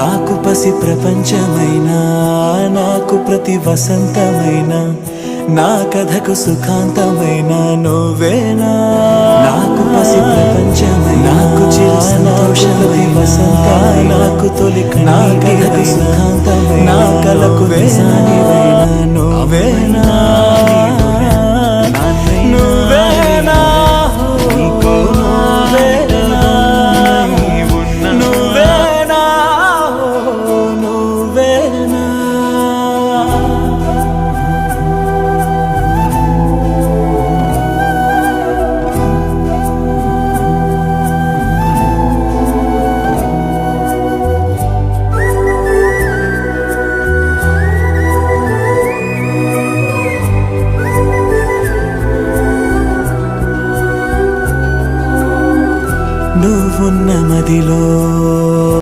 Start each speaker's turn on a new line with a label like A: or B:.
A: నాకు పసి ప్రపంచమైనా నాకు ప్రతి వసంతమైన నా కథకు సుఖాంతమైన నువ్వేనా నాకు పసి ప్రపంచమైన నాకు చిరు సంతోషమై వసంతమైన నాకు తొలి నా కథకు సుఖాంతమైన నా కలకు వేసానివైనా నువ్వేనా